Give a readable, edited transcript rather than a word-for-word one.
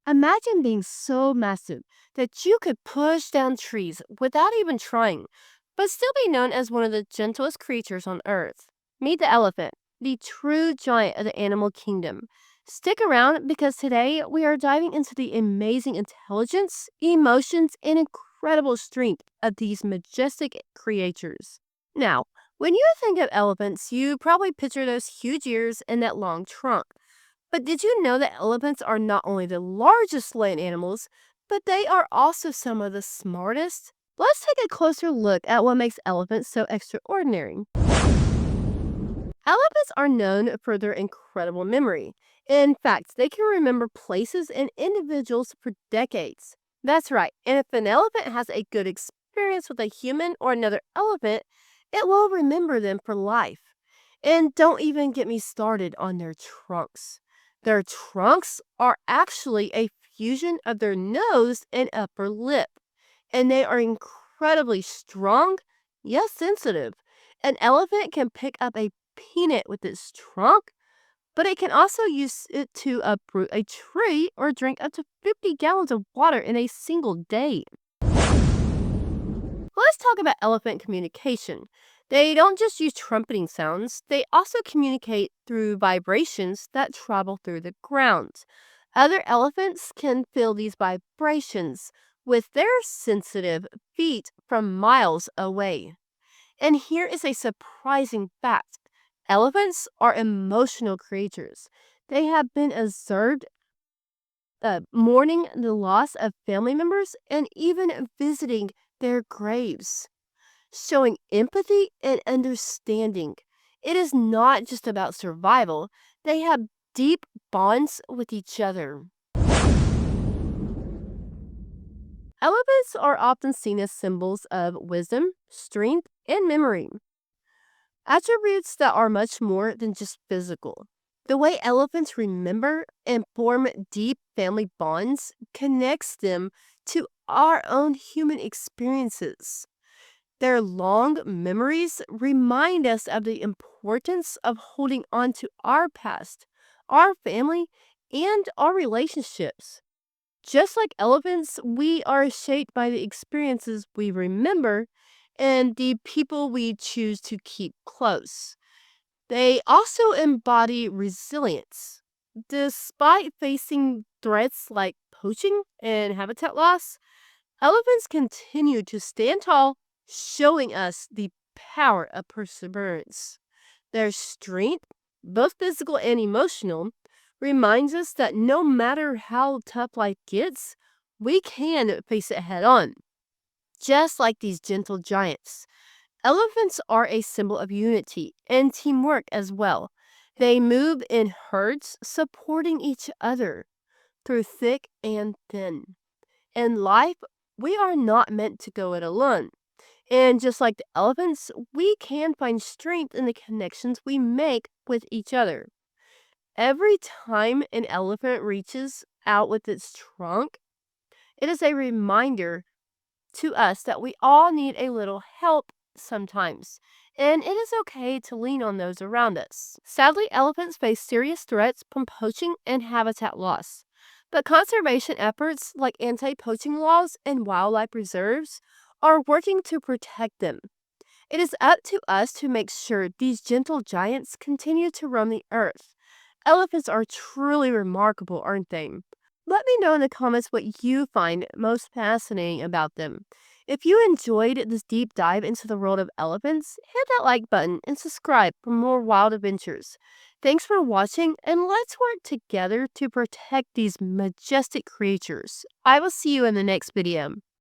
Imagine being so massive that you could push down trees without even trying, but still be known as one of the gentlest creatures on earth. Meet the elephant, the true giant of the animal kingdom. Stick around because today we are diving into the amazing intelligence, emotions, and incredible strength of these majestic creatures. Now, when you think of elephants, you probably picture those huge ears and that long trunk. But did you know that elephants are not only the largest land animals, but they are also some of the smartest? Let's take a closer look at what makes elephants so extraordinary. Elephants are known for their incredible memory. In fact, they can remember places and individuals for decades. That's right, and if an elephant has a good experience with a human or another elephant, it will remember them for life. And don't even get me started on their trunks. Their trunks are actually a fusion of their nose and upper lip, and they are incredibly strong, yet sensitive. An elephant can pick up a peanut with its trunk, but it can also use it to uproot a tree or drink up to 50 gallons of water in a single day. Let's talk about elephant communication. They don't just use trumpeting sounds, they also communicate through vibrations that travel through the ground. Other elephants can feel these vibrations with their sensitive feet from miles away. And here is a surprising fact: elephants are emotional creatures. They have been observed mourning the loss of family members and even visiting their graves, showing empathy and understanding. It is not just about survival, they have deep bonds with each other. Elephants are often seen as symbols of wisdom, strength, and memory, attributes that are much more than just physical. The way elephants remember and form deep family bonds connects them to our own human experiences. Their long memories remind us of the importance of holding on to our past, our family, and our relationships. Just like elephants, we are shaped by the experiences we remember and the people we choose to keep close. They also embody resilience. Despite facing threats like poaching and habitat loss, elephants continue to stand tall, showing us the power of perseverance. Their strength, both physical and emotional, reminds us that no matter how tough life gets, we can face it head on. Just like these gentle giants, elephants are a symbol of unity and teamwork as well. They move in herds, supporting each other through thick and thin. In life, we are not meant to go it alone. And just like the elephants, we can find strength in the connections we make with each other. Every time an elephant reaches out with its trunk, it is a reminder to us that we all need a little help sometimes, and it is okay to lean on those around us. Sadly, elephants face serious threats from poaching and habitat loss, but conservation efforts like anti poaching laws and wildlife reserves are working to protect them. It is up to us to make sure these gentle giants continue to roam the earth. Elephants are truly remarkable, aren't they? Let me know in the comments what you find most fascinating about them. If you enjoyed this deep dive into the world of elephants, hit that like button and subscribe for more wild adventures. Thanks for watching, and let's work together to protect these majestic creatures. I will see you in the next video.